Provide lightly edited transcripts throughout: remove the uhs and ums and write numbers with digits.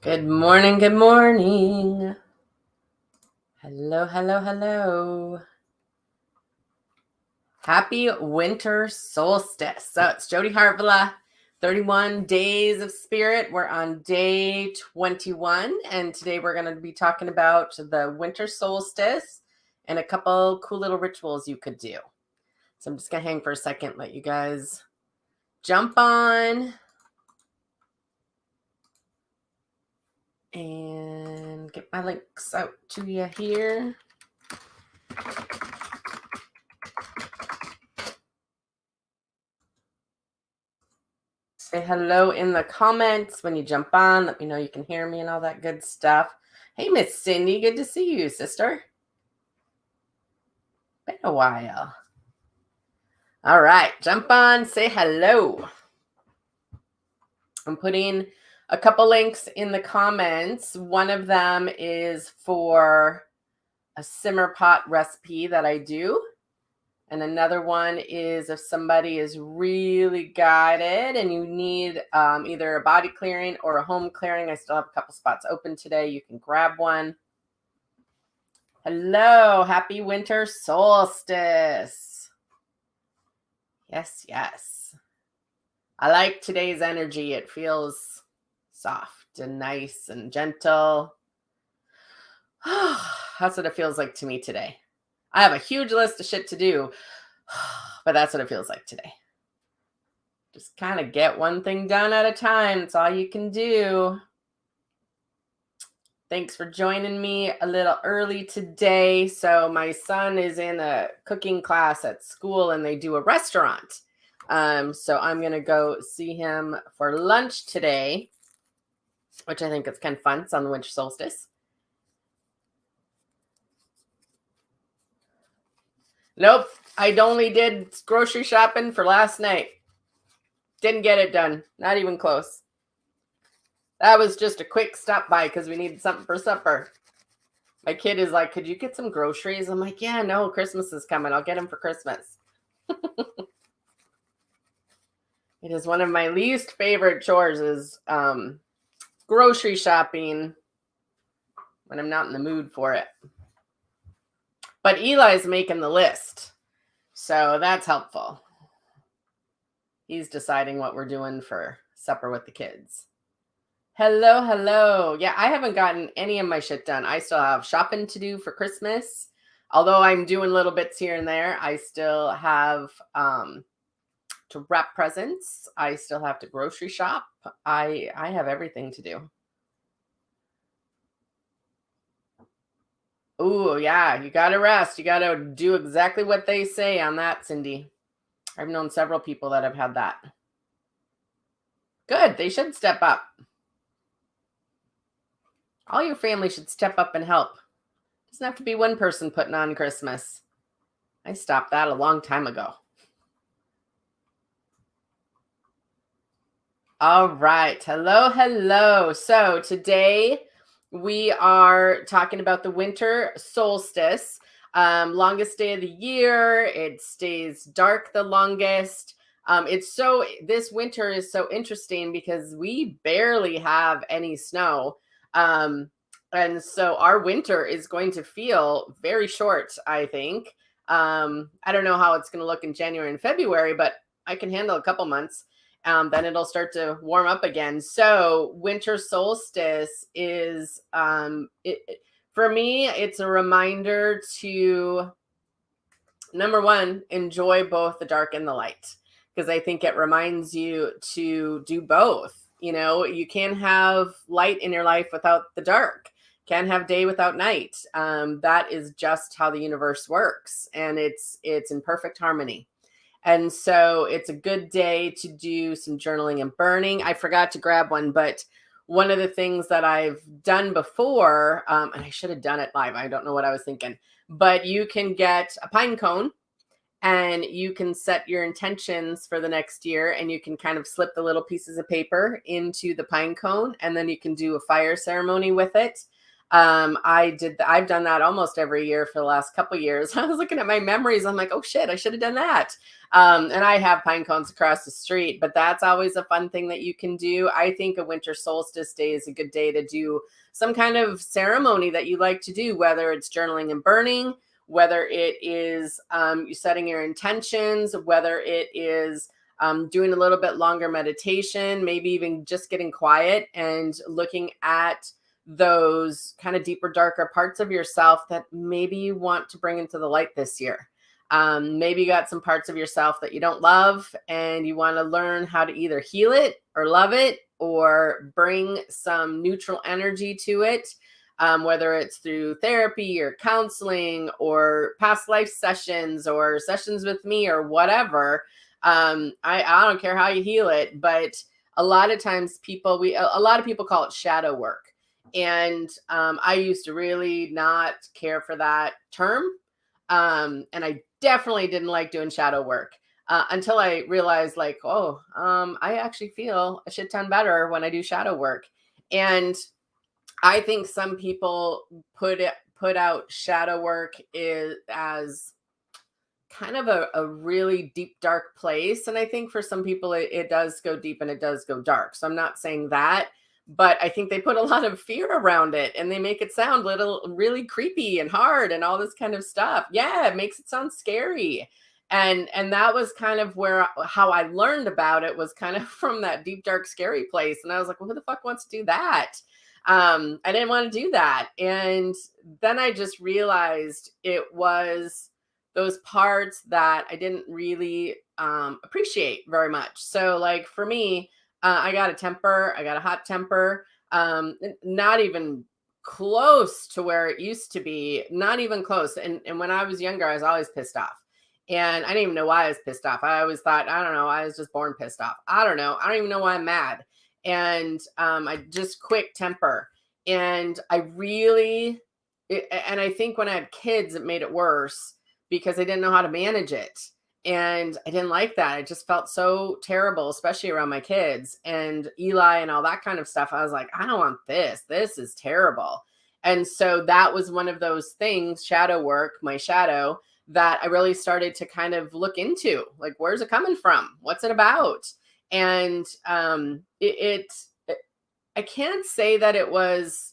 Good morning, good morning. Hello, hello, hello. Happy winter solstice. So it's Jodie Harvala, 31 Days of Spirit. We're on day 21, and today we're going to be talking about the winter solstice and a couple cool little rituals you could do. So I'm just going to hang for a second, let you guys jump on and get my links out to you here. Say hello in the comments when you jump on. Let me know you can hear me and all that good stuff. Hey, Miss Cindy, good to see you, sister. Been a while. All right, jump on, say hello. I'm putting a couple links in the comments. One of them is for a simmer pot recipe that I do. And another one is if somebody is really guided and you need either a body clearing or a home clearing. I still have a couple spots open today. You can grab one. Hello, happy winter solstice. Yes, yes. I like today's energy. It feels soft and nice and gentle. That's what it feels like to me today. I have a huge list of shit to do, but that's what it feels like today. Just kind of get one thing done at a time. That's all you can do. Thanks for joining me a little early today. So my son is in a cooking class at school and they do a restaurant. So I'm going to go see him for lunch today, which I think is kind of fun. It's on the winter solstice. Nope. I only did grocery shopping for last night. Didn't get it done. Not even close. That was just a quick stop by because we needed something for supper. My kid is like, could you get some groceries? I'm like, yeah, no, Christmas is coming. I'll get them for Christmas. It is one of my least favorite chores is grocery shopping when I'm not in the mood for it. But Eli's making the list, so that's helpful. He's deciding what we're doing for supper with the kids. Hello, hello. Yeah, I haven't gotten any of my shit done. I still have shopping to do for Christmas. Although I'm doing little bits here and there, I still have to wrap presents. I still have to grocery shop. I have everything to do. Oh, yeah, you got to rest. You got to do exactly what they say on that, Cindy. I've known several people that have had that. Good. They should step up. All your family should step up and help. It doesn't have to be one person putting on Christmas. I stopped that a long time ago. All right. Hello, hello. So today we are talking about the winter solstice. Longest day of the year. It stays dark the longest. This winter is so interesting because we barely have any snow. And so our winter is going to feel very short, I think. I don't know how it's going to look in January and February, but I can handle a couple months. Then it'll start to warm up again. So winter solstice is, for me, it's a reminder to, number one, enjoy both the dark and the light, because I think it reminds you to do both. You know, you can't have light in your life without the dark. Can't have day without night. That is just how the universe works, and it's in perfect harmony. And so it's a good day to do some journaling and burning. I forgot to grab one, but one of the things that I've done before, and I should have done it live. I don't know what I was thinking, but you can get a pine cone and you can set your intentions for the next year, and you can kind of slip the little pieces of paper into the pine cone, and then you can do a fire ceremony with it. I've done that almost every year for the last couple years. I was looking at my memories. I'm like, oh shit, I should have done that. And I have pine cones across the street, but that's always a fun thing that you can do. I think a winter solstice day is a good day to do some kind of ceremony that you like to do, whether it's journaling and burning, whether it is you setting your intentions, whether it is doing a little bit longer meditation, maybe even just getting quiet and looking at those kind of deeper, darker parts of yourself that maybe you want to bring into the light this year. Maybe you got some parts of yourself that you don't love and you want to learn how to either heal it or love it or bring some neutral energy to it, whether it's through therapy or counseling or past life sessions or sessions with me or whatever. I don't care how you heal it, but a lot of times a lot of people call it shadow work. And I used to really not care for that term. And I definitely didn't like doing shadow work until I realized like, I actually feel a shit ton better when I do shadow work. And I think some people put out shadow work as kind of a really deep, dark place. And I think for some people, it does go deep and it does go dark. So I'm not saying that, but I think they put a lot of fear around it and they make it sound really creepy and hard and all this kind of stuff. Yeah, it makes it sound scary. And that was kind of how I learned about it, was kind of from that deep, dark, scary place. And I was like, well, who the fuck wants to do that? I didn't want to do that. And then I just realized it was those parts that I didn't really appreciate very much. So like for me, I got a hot temper, not even close to where it used to be, not even close. And when I was younger, I was always pissed off. And I didn't even know why I was pissed off. I always thought, I don't know, I was just born pissed off. I don't know. I don't even know why I'm mad. And I just quick temper. And and I think when I had kids, it made it worse because I didn't know how to manage it. And I didn't like that. I just felt so terrible, especially around my kids and Eli and all that kind of stuff. I was like, I don't want this. This is terrible. And so that was one of those things, shadow work, my shadow, that I really started to kind of look into. Like, where's it coming from? What's it about? And I can't say that it was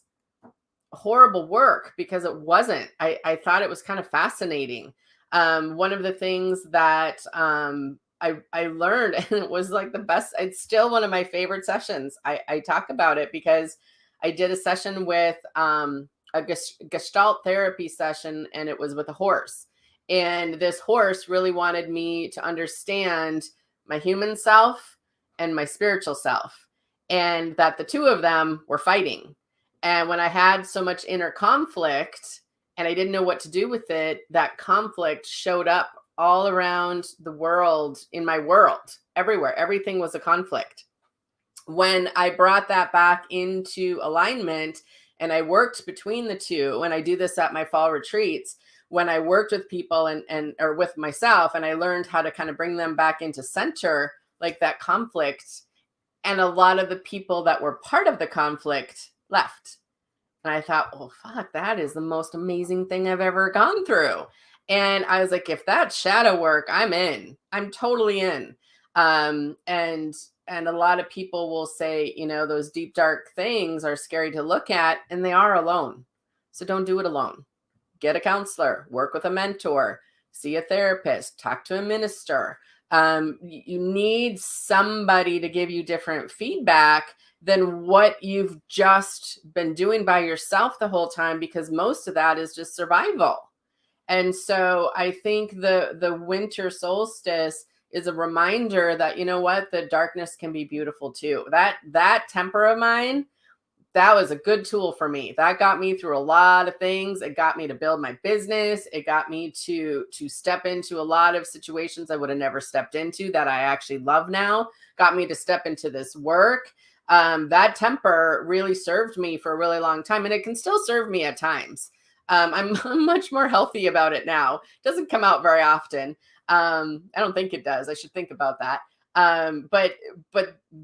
horrible work because it wasn't. I thought it was kind of fascinating. One of the things that I learned, and it was like the best, it's still one of my favorite sessions. I talk about it because I did a session with a Gestalt therapy session, and it was with a horse. And this horse really wanted me to understand my human self and my spiritual self, and that the two of them were fighting. And when I had so much inner conflict and I didn't know what to do with it, that conflict showed up all around the world, in my world, everywhere. Everything was a conflict. When I brought that back into alignment and I worked between the two, and I do this at my fall retreats, when I worked with people or with myself, and I learned how to kind of bring them back into center, like that conflict, and a lot of the people that were part of the conflict left. And I thought, oh, fuck, that is the most amazing thing I've ever gone through. And I was like, if that's shadow work, I'm in. I'm totally in. And a lot of people will say, those deep, dark things are scary to look at, and they are alone. So don't do it alone. Get a counselor, work with a mentor, see a therapist, talk to a minister. You need somebody to give you different feedback than what you've just been doing by yourself the whole time, because most of that is just survival. And so I think the winter solstice is a reminder that, the darkness can be beautiful too. That temper of mine, that was a good tool for me. That got me through a lot of things. It got me to build my business. It got me to step into a lot of situations I would have never stepped into that I actually love now. Got me to step into this work. That temper really served me for a really long time, and it can still serve me at times. I'm much more healthy about it now. It doesn't come out very often. I don't think it does. I should think about that. But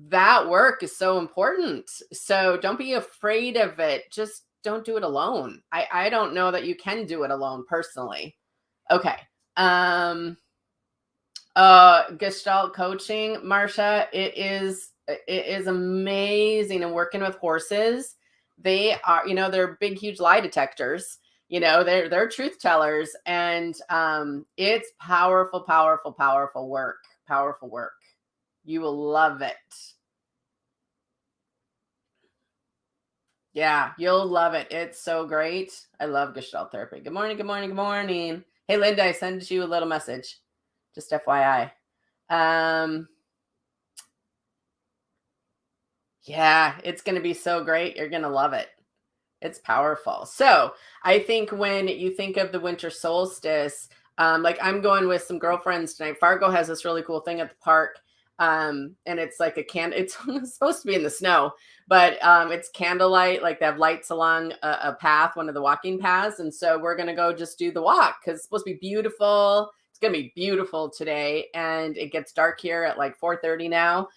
that work is so important. So don't be afraid of it. Just don't do it alone. I don't know that you can do it alone personally. Okay. Gestalt coaching, Marsha, it is amazing. And working with horses, they are, they're big, huge lie detectors. They're truth tellers, and it's powerful, powerful, powerful work. Powerful work. You will love it. Yeah, you'll love it. It's so great. I love Gestalt therapy. Good morning, good morning, good morning. Hey, Linda, I sent you a little message. Just FYI. Yeah, it's going to be so great. You're going to love it. It's powerful. So I think when you think of the winter solstice, like I'm going with some girlfriends tonight. Fargo has this really cool thing at the park. And it's like it's supposed to be in the snow, but it's candlelight, like they have lights along a path, one of the walking paths. And so we're going to go just do the walk because it's supposed to be beautiful. It's going to be beautiful today. And it gets dark here at like 4:30 now,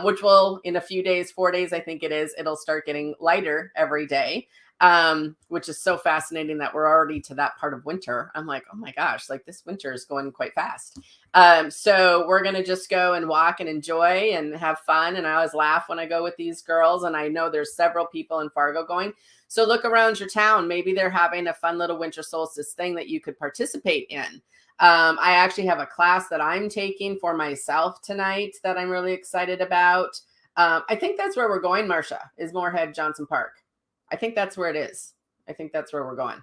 which will, in a few days, 4 days, I think it is, it'll start getting lighter every day. Which is so fascinating that we're already to that part of winter. I'm like, oh my gosh, like this winter is going quite fast. So we're going to just go and walk and enjoy and have fun. And I always laugh when I go with these girls, and I know there's several people in Fargo going. So look around your town. Maybe they're having a fun little winter solstice thing that you could participate in. I actually have a class that I'm taking for myself tonight that I'm really excited about. I think that's where we're going, Marsha, is Moorhead Johnson Park. I think that's where it is. I think that's where we're going.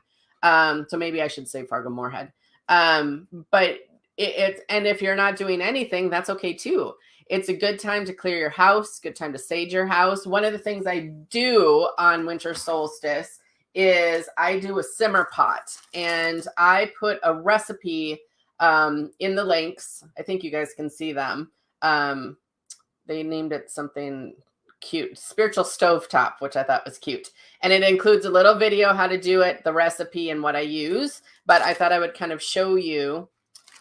So maybe I should say Fargo Moorhead. But it's, and if you're not doing anything, that's okay too. It's a good time to clear your house, good time to sage your house. One of the things I do on winter solstice is I do a simmer pot, and I put a recipe in the links. I think you guys can see them. They named it something cute, spiritual stovetop, which I thought was cute. And it includes a little video how to do it, the recipe, and what I use. But I thought I would kind of show you.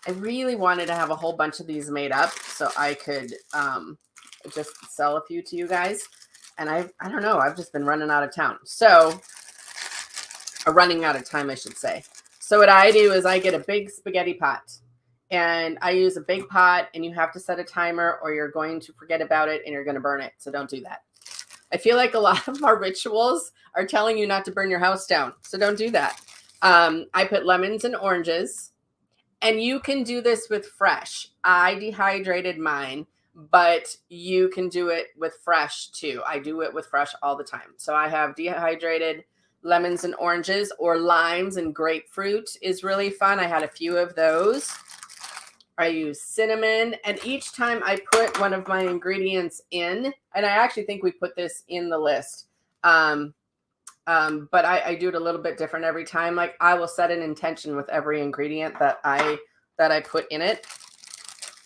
I really wanted to have a whole bunch of these made up so I could just sell a few to you guys. And I don't know, I've just been running out of town. So, or running out of time, I should say. So what I do is I get a big spaghetti pot. And I use a big pot, and you have to set a timer or you're going to forget about it and you're going to burn it. So don't do that. I feel like a lot of our rituals are telling you not to burn your house down. So don't do that. I put lemons and oranges, and you can do this with fresh. I dehydrated mine, but you can do it with fresh too. I do it with fresh all the time. So I have dehydrated lemons and oranges, or limes and grapefruit is really fun. I had a few of those. I use cinnamon, and each time I put one of my ingredients in, and I actually think we put this in the list, but I do it a little bit different every time. Like I will set an intention with every ingredient that I put in it.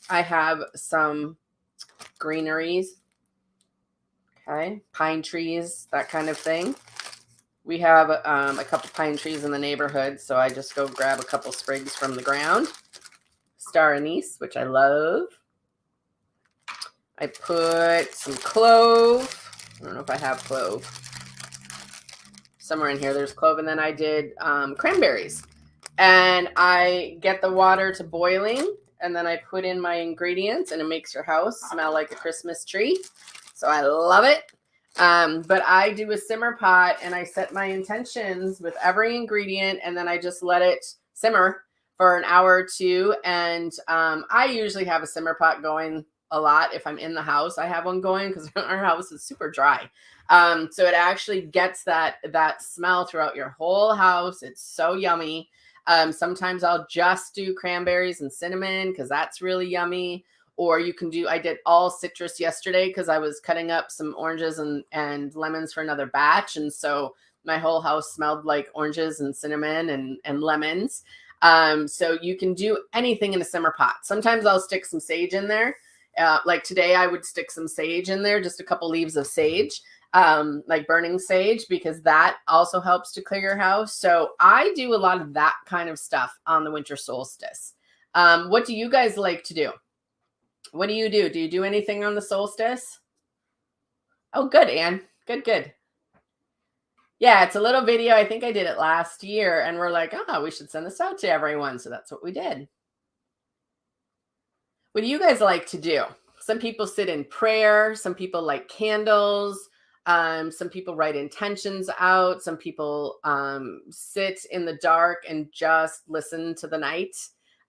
I have some greeneries, okay, pine trees, that kind of thing. We have a couple pine trees in the neighborhood, so I just go grab a couple sprigs from the ground. Star anise, which I love. I put some clove. I don't know if I have clove. Somewhere in here there's clove. And then I did cranberries. And I get the water to boiling, and then I put in my ingredients, and it makes your house smell like a Christmas tree. So I love it. But I do a simmer pot, and I set my intentions with every ingredient, and then I just let it simmer for an hour or two. And I usually have a simmer pot going a lot. If I'm in the house, I have one going because our house is super dry. So it actually gets that smell throughout your whole house. It's so yummy. Sometimes I'll just do cranberries and cinnamon because that's really yummy. Or you can do, I did all citrus yesterday because I was cutting up some oranges and lemons for another batch. And so my whole house smelled like oranges and cinnamon and lemons. So you can do anything in a simmer pot. Sometimes I'll stick some sage in there. Like today I would stick some sage in there, just a couple leaves of sage, like burning sage, because that also helps to clear your house. So I do a lot of that kind of stuff on the winter solstice. What do you guys like to do? What do you do? Do you do anything on the solstice? Oh, good, Anne. Good, good. Yeah, it's a little video. I think I did it last year, and we're like, oh, we should send this out to everyone. So that's what we did. What do you guys like to do? Some people sit in prayer. Some people light candles. Some people write intentions out. Some people sit in the dark and just listen to the night.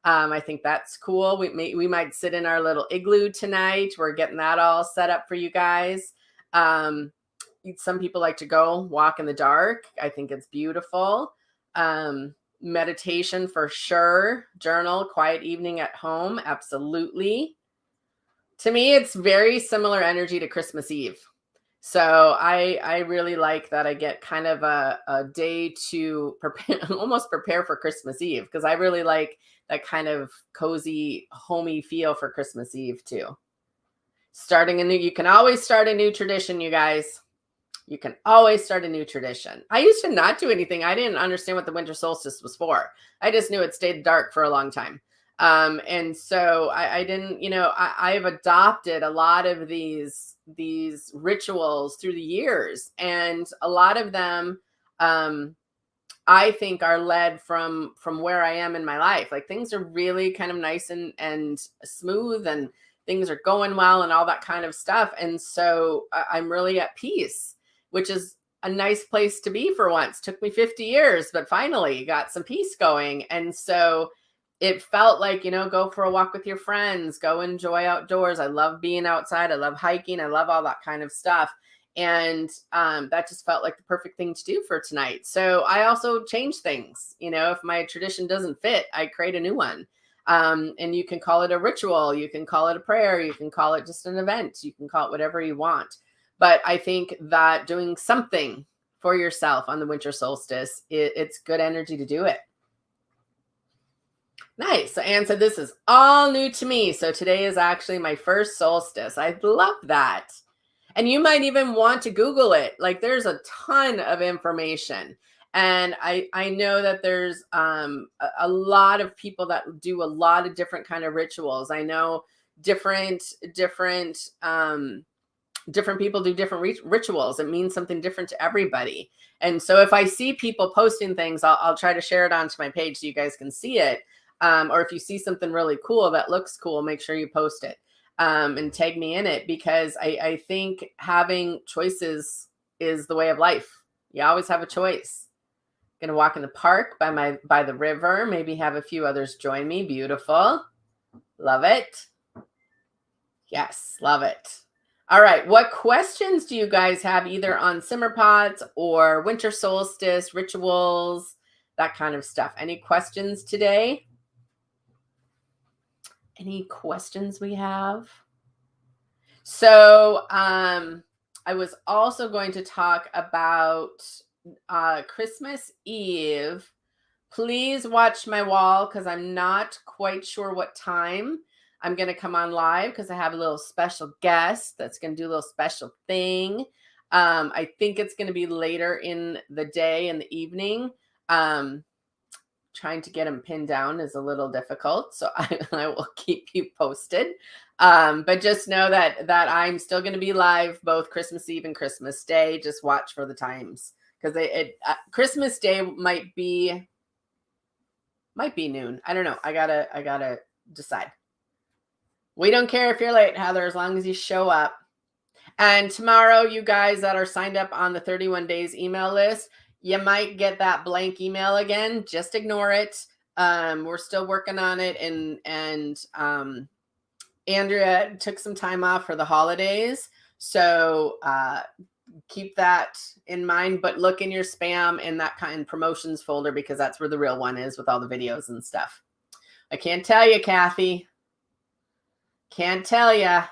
I think that's cool. We might sit in our little igloo tonight. We're getting that all set up for you guys. Some people like to go walk in the dark. I think it's beautiful. Meditation for sure. Journal, quiet evening at home. Absolutely. To me, it's very similar energy to Christmas Eve. So I really like that I get kind of a day to prepare, almost prepare for Christmas Eve, because I really like that kind of cozy, homey feel for Christmas Eve too. You can always start a new tradition, you guys. You can always start a new tradition. I used to not do anything. I didn't understand what the winter solstice was for. I just knew it stayed dark for a long time. And so I didn't, I've adopted a lot of these rituals through the years, and a lot of them, I think, are led from where I am in my life. Like, things are really kind of nice and smooth, and things are going well and all that kind of stuff. And so I'm really at peace, which is a nice place to be for once. Took me 50 years, but finally got some peace going. And so it felt like, go for a walk with your friends, go enjoy outdoors. I love being outside. I love hiking. I love all that kind of stuff. And that just felt like the perfect thing to do for tonight. So I also change things. If my tradition doesn't fit, I create a new one. And you can call it a ritual. You can call it a prayer. You can call it just an event. You can call it whatever you want. But I think that doing something for yourself on the winter solstice, it's good energy to do it. Nice. So Anne said, this is all new to me. So today is actually my first solstice. I love that. And you might even want to Google it. Like, there's a ton of information. And I know that there's a lot of people that do a lot of different kind of rituals. I know different people do different rituals. It means something different to everybody. And so if I see people posting things, I'll try to share it onto my page so you guys can see it. Or if you see something really cool that looks cool, make sure you post it and tag me in it, because I think having choices is the way of life. You always have a choice. Going to walk in the park by the river, maybe have a few others join me. Beautiful. Love it. Yes, love it. All right. What questions do you guys have, either on simmer pots or winter solstice rituals, that kind of stuff? Any questions today? Any questions we have? So I was also going to talk about Christmas Eve. Please watch my wall, because I'm not quite sure what time I'm going to come on live, because I have a little special guest that's going to do a little special thing. I think it's going to be later in the day, in the evening. Trying to get him pinned down is a little difficult, so I will keep you posted. But just know that I'm still going to be live both Christmas Eve and Christmas Day. Just watch for the times, because Christmas Day might be noon. I don't know. I gotta decide. We don't care if you're late, Heather, as long as you show up. And tomorrow, you guys that are signed up on the 31 days email list, you might get that blank email again. Just ignore it. We're still working on it. And Andrea took some time off for the holidays. So keep that in mind, but look in your spam and that kind of promotions folder, because that's where the real one is with all the videos and stuff. I can't tell you, Kathy. Can't tell you.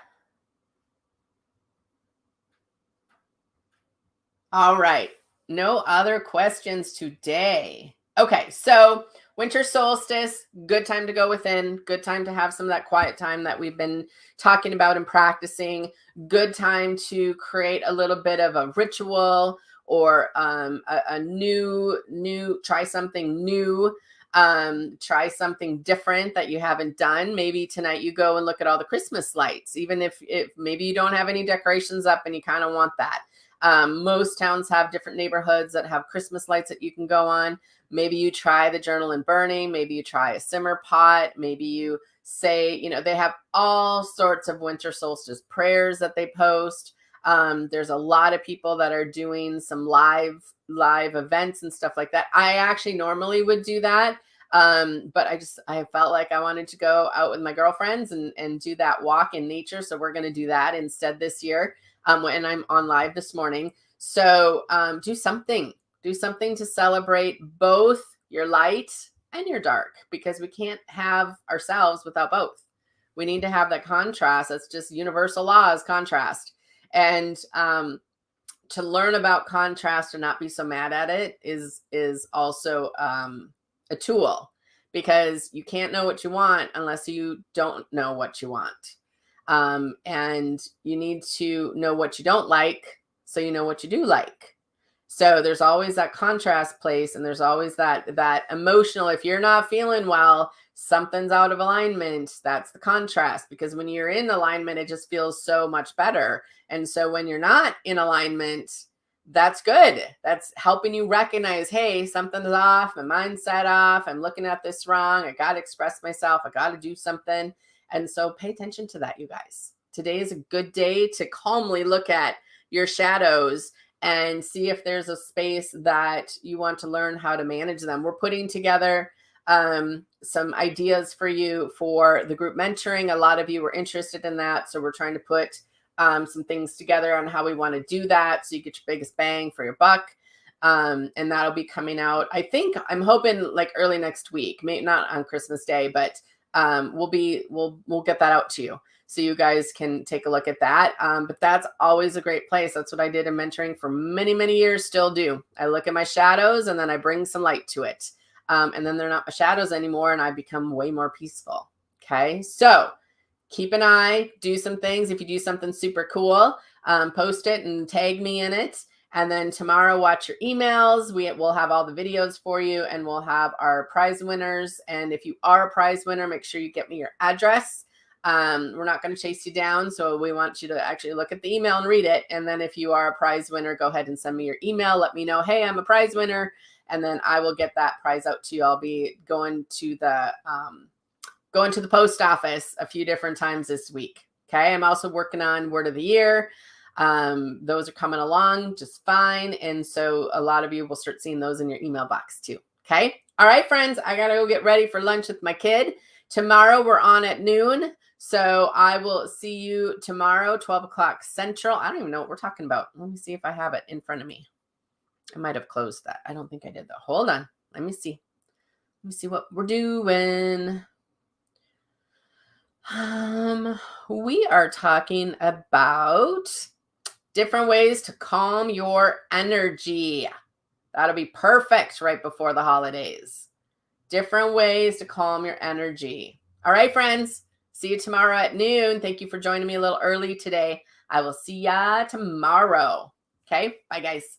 All right. No other questions today. Okay, so winter solstice, good time to go within, good time to have some of that quiet time that we've been talking about and practicing, good time to create a little bit of a ritual or a new, try something new. Try something different that you haven't done. Maybe tonight you go and look at all the Christmas lights, even if maybe you don't have any decorations up and you kind of want that. Most towns have different neighborhoods that have Christmas lights that you can go on. Maybe you try the journal and burning. Maybe you try a simmer pot. Maybe you say, they have all sorts of winter solstice prayers that they post. There's a lot of people that are doing some live events and stuff like that. I actually normally would do that. But I felt like I wanted to go out with my girlfriends and do that walk in nature. So we're going to do that instead this year. When I'm on live this morning. So do something to celebrate both your light and your dark, because we can't have ourselves without both. We need to have that contrast. That's just universal laws, contrast. And to learn about contrast and not be so mad at it is also a tool, because you can't know what you want unless you don't know what you want. And you need to know what you don't like, so you know what you do like. So there's always that contrast place, and there's always that emotional, if you're not feeling well, something's out of alignment, that's the contrast. Because when you're in alignment, it just feels so much better. And so when you're not in alignment, that's good. That's helping you recognize, hey, something's off, my mind's set off, I'm looking at this wrong, I got to express myself, I got to do something. And so pay attention to that, you guys. Today is a good day to calmly look at your shadows and see if there's a space that you want to learn how to manage them. We're putting together some ideas for you for the group mentoring. A lot of you were interested in that. So we're trying to put some things together on how we want to do that, so you get your biggest bang for your buck. And that'll be coming out, I think, I'm hoping like early next week, maybe not on Christmas Day, but we'll get that out to you so you guys can take a look at that. But that's always a great place. That's what I did in mentoring for many, many years, still do. I look at my shadows and then I bring some light to it. And then they're not my shadows anymore, and I become way more peaceful. Okay. So keep an eye, do some things. If you do something super cool, post it and tag me in it. And then tomorrow, watch your emails. We'll have all the videos for you, and we'll have our prize winners. And if you are a prize winner, make sure you get me your address. We're not going to chase you down, so we want you to actually look at the email and read it. And then if you are a prize winner, go ahead and send me your email. Let me know, hey, I'm a prize winner. And then I will get that prize out to you. I'll be going to the post office a few different times this week. Okay. I'm also working on word of the year. Those are coming along just fine. And so a lot of you will start seeing those in your email box too. Okay. All right, friends, I got to go get ready for lunch with my kid. Tomorrow we're on at noon. So I will see you tomorrow, 12 o'clock Central. I don't even know what we're talking about. Let me see if I have it in front of me. I might have closed that. I don't think I did though. Hold on. Let me see. Let me see what we're doing. We are talking about different ways to calm your energy. That'll be perfect right before the holidays. Different ways to calm your energy. All right, friends. See you tomorrow at noon. Thank you for joining me a little early today. I will see ya tomorrow. Okay. Bye, guys.